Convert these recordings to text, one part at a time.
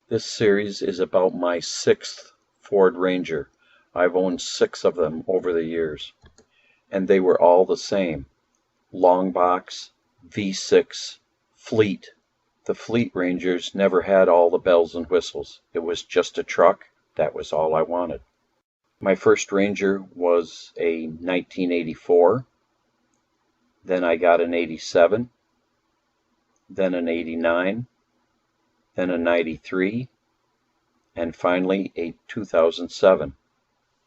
This series is about my sixth Ford Ranger. I've owned 6 of them over the years, and they were all the same: long box, V6, fleet. The fleet Rangers never had all the bells and whistles. It was just a truck. That was all I wanted. My first Ranger was a 1984, then I got an 87, then an 89, then a 93, and finally a 2007.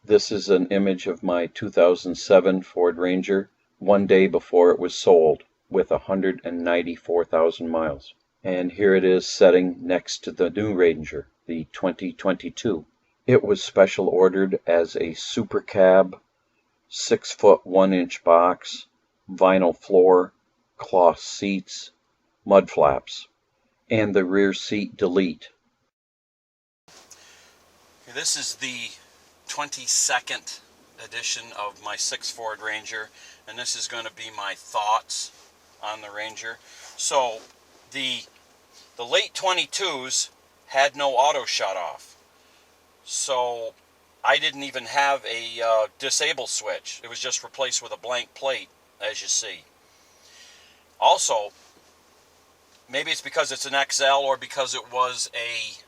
This is an image of my 2007 Ford Ranger one day before it was sold, with 194,000 miles. And here it is setting next to the new Ranger, the 2022. It was special ordered as a super cab, 6-foot 1-inch box, vinyl floor, cloth seats, mud flaps, and the rear seat delete. This is the 22nd edition of my 6 Ford Ranger, and this is going to be my thoughts on the Ranger. So the late 22s had no auto shut off, so I didn't even have a disable switch. It was just replaced with a blank plate, as you see. Also, maybe it's because it's an XL or because it was a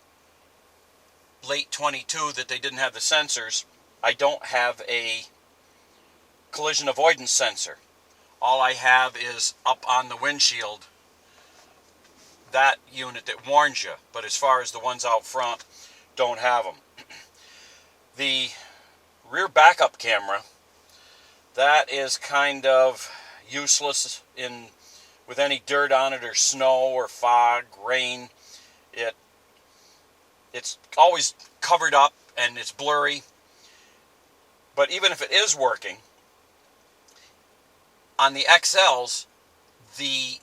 late 22 that they didn't have the sensors. I don't have a collision avoidance sensor. All I have is up on the windshield, that unit that warns you, but as far as the ones out front, don't have them. The rear backup camera, that is kind of useless with any dirt on it or snow or fog, rain. It's always covered up and it's blurry. But even if it is working, on the XLs, the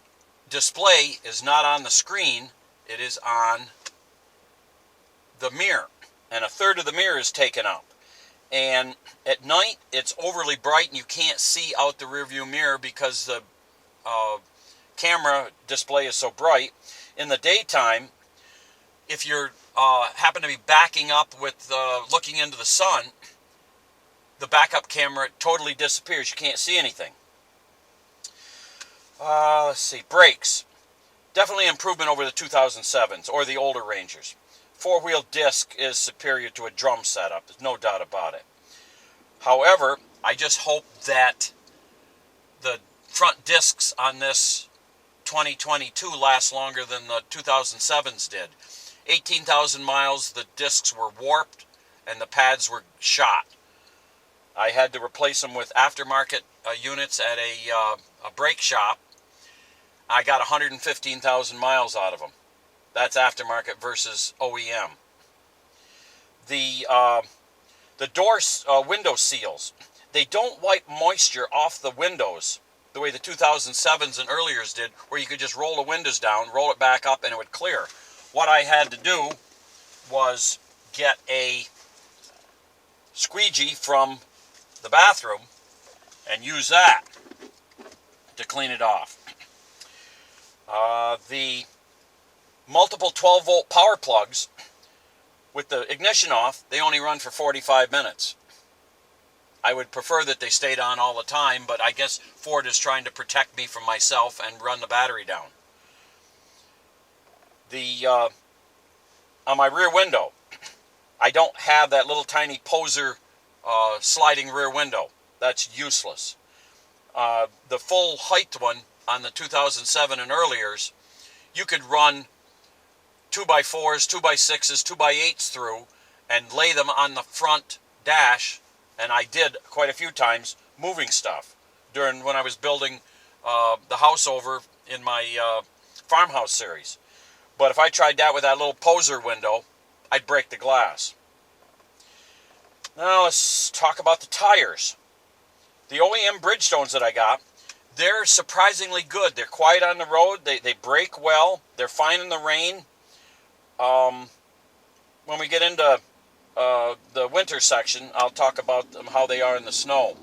display is not on the screen, it is on the mirror, and 1/3 of the mirror is taken up. And at night, it's overly bright and you can't see out the rearview mirror because the camera display is so bright. In the daytime, if you're happen to be backing up with looking into the sun, the backup camera totally disappears. You can't see anything. Let's see. Brakes. Definitely improvement over the 2007s or the older Rangers. 4-wheel disc is superior to a drum setup. There's no doubt about it. However, I just hope that the front discs on this 2022 last longer than the 2007s did. 18,000 miles, the discs were warped and the pads were shot. I had to replace them with aftermarket units at a brake shop. I got 115,000 miles out of them. That's aftermarket versus OEM. The window seals, they don't wipe moisture off the windows the way the 2007s and earliers did, where you could just roll the windows down, roll it back up, and it would clear. What I had to do was get a squeegee from the bathroom and use that to clean it off. The multiple 12-volt power plugs, with the ignition off, they only run for 45 minutes. I would prefer that they stayed on all the time, but I guess Ford is trying to protect me from myself and run the battery down. On my rear window, I don't have that little tiny poser sliding rear window. That's useless. The full height one on the 2007 and earliers, you could run 2x4s, 2x6s, 2x8s through and lay them on the front dash, and I did quite a few times moving stuff when I was building the house over in my farmhouse series. But if I tried that with that little poser window, I'd break the glass. Now let's talk about the tires. The OEM Bridgestones that I got, they're surprisingly good. They're quiet on the road. They brake well. They're fine in the rain. When we get into the winter section, I'll talk about how they are in the snow.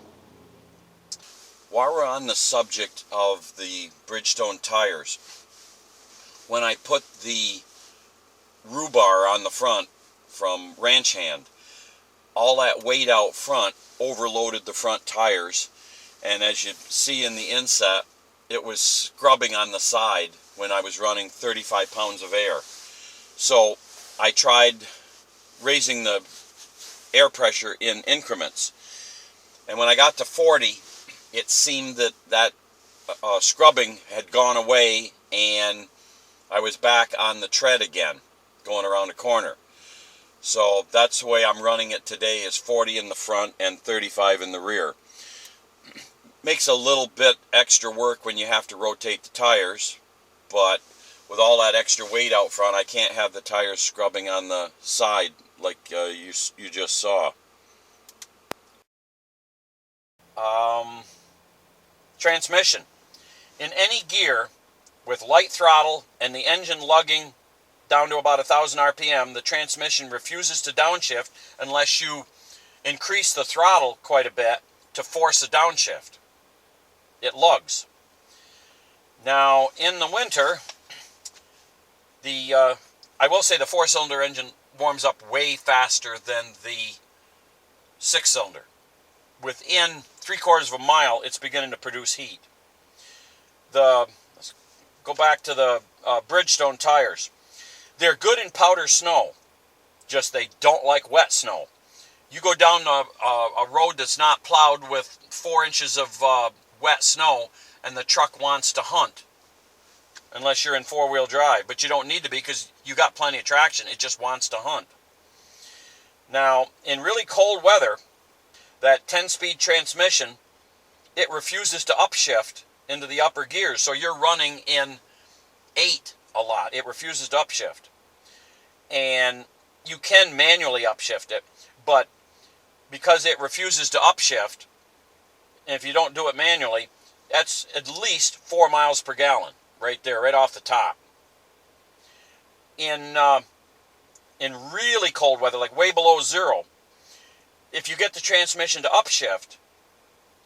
While we're on the subject of the Bridgestone tires, when I put the rhubarb on the front from Ranch Hand. All that weight out front overloaded the front tires, and as you see in the inset, it was scrubbing on the side when I was running 35 pounds of air. So I tried raising the air pressure in increments, and when I got to 40, it seemed that scrubbing had gone away and I was back on the tread again, going around the corner. So that's the way I'm running it today, is 40 in the front and 35 in the rear. Makes a little bit extra work when you have to rotate the tires, but with all that extra weight out front, I can't have the tires scrubbing on the side like you just saw. Transmission. In any gear with light throttle and the engine lugging down to about 1,000 RPM, the transmission refuses to downshift unless you increase the throttle quite a bit to force a downshift. It lugs. Now, in the winter, I will say the 4-cylinder engine warms up way faster than the 6-cylinder. Within 3/4 of a mile, it's beginning to produce heat. Let's go back to the Bridgestone tires. They're good in powder snow, just they don't like wet snow. You go down a road that's not plowed with 4 inches of wet snow, and the truck wants to hunt, unless you're in 4-wheel drive. But you don't need to be, because you got plenty of traction. It just wants to hunt. Now, in really cold weather, that 10-speed transmission, it refuses to upshift into the upper gears. So you're running in 8 a lot. It refuses to upshift. And you can manually upshift it, but because it refuses to upshift, and if you don't do it manually, that's at least 4 miles per gallon right there, right off the top. In really cold weather, like way below zero, if you get the transmission to upshift,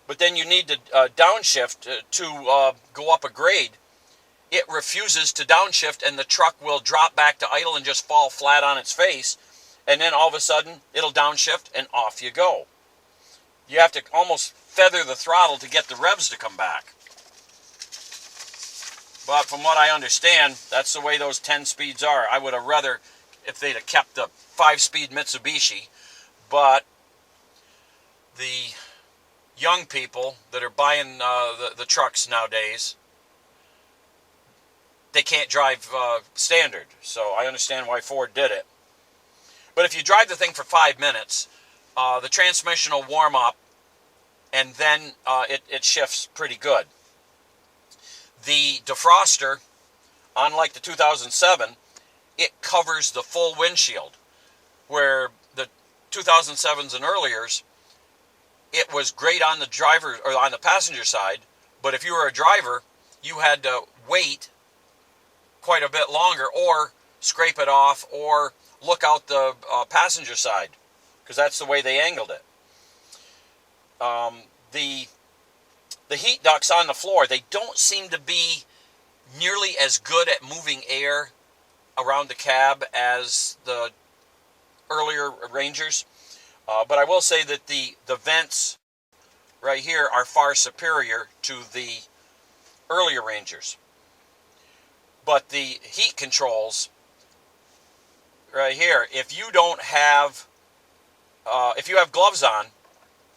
but then you need to downshift to go up a grade, it refuses to downshift, and the truck will drop back to idle and just fall flat on its face, and then all of a sudden it'll downshift and off you go. You have to almost feather the throttle to get the revs to come back. But from what I understand, that's the way those 10 speeds are. I would have rather if they'd have kept the 5-speed Mitsubishi, but the young people that are buying the trucks nowadays, they can't drive standard. So I understand why Ford did it. But if you drive the thing for 5 minutes, the transmission will warm up, and then it shifts pretty good. The defroster, unlike the 2007, it covers the full windshield, where the 2007s and earliers, it was great on the driver or on the passenger side, but if you were a driver, you had to wait quite a bit longer, or scrape it off, or look out the passenger side, because that's the way they angled it. The heat ducts on the floor, they don't seem to be nearly as good at moving air around the cab as the earlier Rangers. But I will say that the vents right here are far superior to the earlier Rangers. But the heat controls right here, if you have gloves on,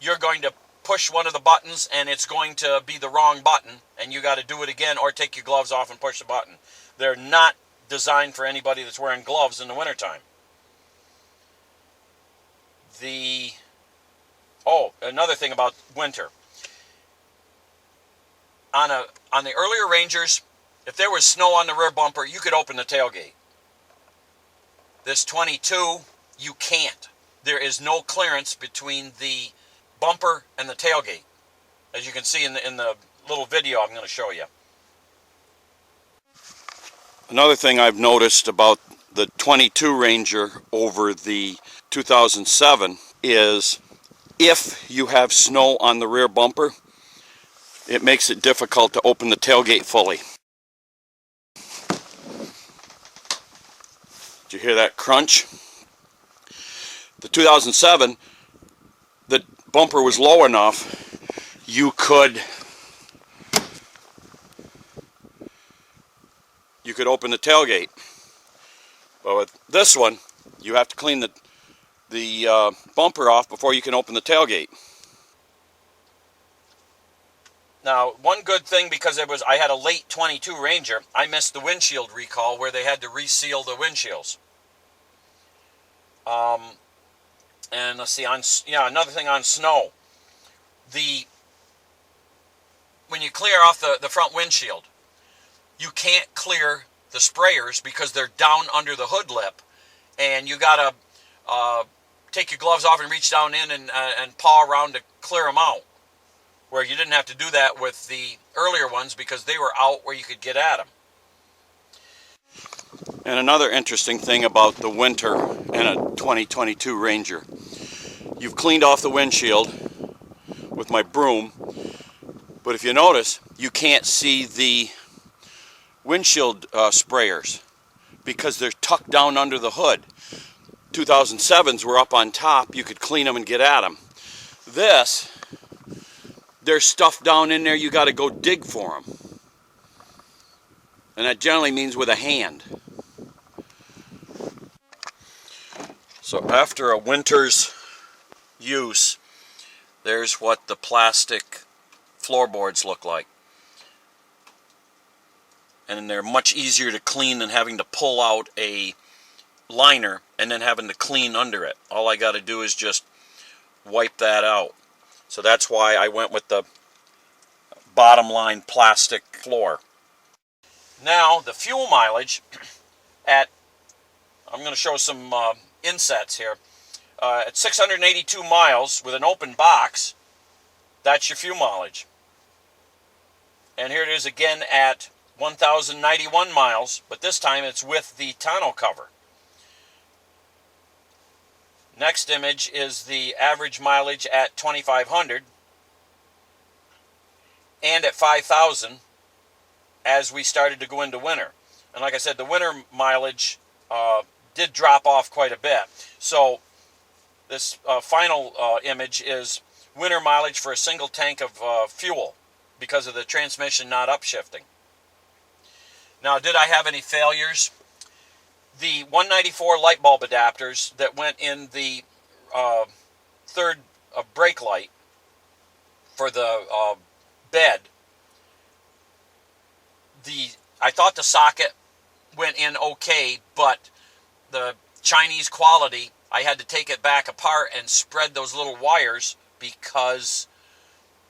you're going to push one of the buttons and it's going to be the wrong button, and you got to do it again or take your gloves off and push the button. They're not designed for anybody that's wearing gloves in the wintertime. Another thing about winter. On the earlier Rangers, if there was snow on the rear bumper, you could open the tailgate. This 22, you can't. There is no clearance between the bumper and the tailgate, as you can see in the little video I'm going to show you. Another thing I've noticed about the 22 Ranger over the 2007 is if you have snow on the rear bumper, it makes it difficult to open the tailgate fully. Did you hear that crunch? The 2007, the bumper was low enough you could open the tailgate. But with this one, you have to clean the bumper off before you can open the tailgate. Now, one good thing, because I had a late 22 Ranger, I missed the windshield recall where they had to reseal the windshields. And let's see, another thing on snow. When you clear off the front windshield, you can't clear the sprayers because they're down under the hood lip, and you gotta take your gloves off and reach down in and paw around to clear them out, where you didn't have to do that with the earlier ones because they were out where you could get at them. And another interesting thing about the winter in a 2022 Ranger, you've cleaned off the windshield with my broom, but if you notice, you can't see the windshield sprayers because they're tucked down under the hood. 2007s were up on top, you could clean them and get at them. There's stuff down in there, you got to go dig for them. And that generally means with a hand. So after a winter's use, there's what the plastic floorboards look like. And they're much easier to clean than having to pull out a liner and then having to clean under it. All I got to do is just wipe that out. So that's why I went with the bottom line plastic floor. Now the fuel mileage I'm going to show some insets here. At 682 miles with an open box, that's your fuel mileage. And here it is again at 1,091 miles, but this time it's with the tonneau cover. Next image is the average mileage at 2,500 and at 5,000 as we started to go into winter. And like I said, the winter mileage did drop off quite a bit. So this final image is winter mileage for a single tank of fuel because of the transmission not upshifting. Now, did I have any failures? The 194 light bulb adapters that went in the third brake light for the bed, I thought the socket went in okay, but the Chinese quality, I had to take it back apart and spread those little wires because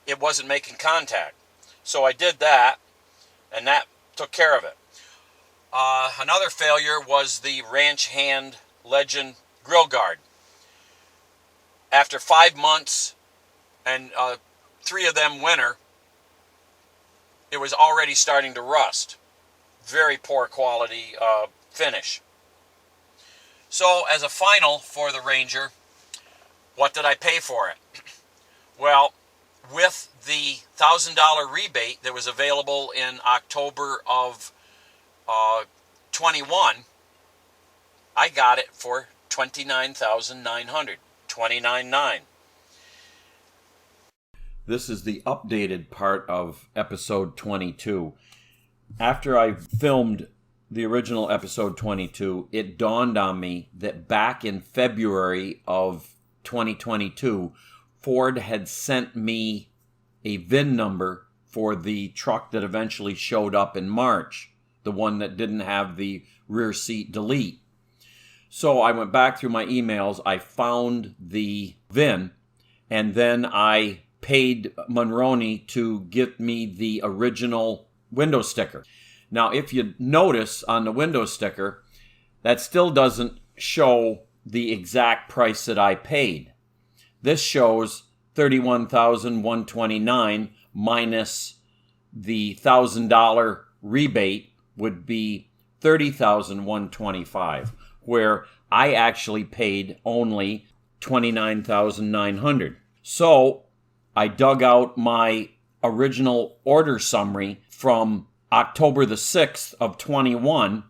it wasn't making contact. So I did that, and that took care of it. Another failure was the Ranch Hand Legend grill guard. After 5 months and 3 of them winter, it was already starting to rust. Very poor quality finish. So as a final for the Ranger, what did I pay for it? Well, with the $1,000 rebate that was available in October of 21, I got it for $29,900, $29,900. This is the updated part of episode 22. After I filmed the original episode 22, it dawned on me that back in February of 2022, Ford had sent me a VIN number for the truck that eventually showed up in March, the one that didn't have the rear seat delete. So I went back through my emails, I found the VIN, and then I paid Monroney to get me the original window sticker. Now, if you notice on the window sticker, that still doesn't show the exact price that I paid. This shows $31,129 minus the $1,000 rebate would be $30,125, where I actually paid only $29,900. So I dug out my original order summary from October the 6th of 21,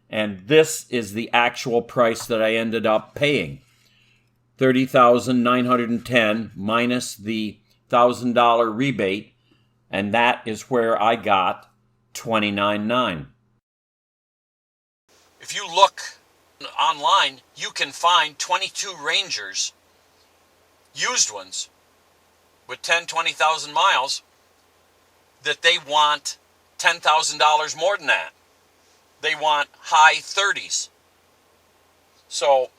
And this is the actual price that I ended up paying. $30,910 minus the $1,000 rebate, and that is where I got $29,900. If you look online, you can find 22 Rangers, used ones, with 10, 20,000 miles, that they want $10,000 more than that. They want high 30s. So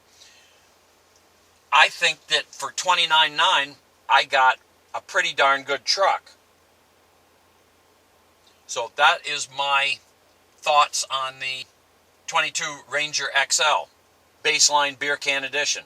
I think that for $29,900, I got a pretty darn good truck. So that is my thoughts on the 22 Ranger XL Baseline Beer Can Edition.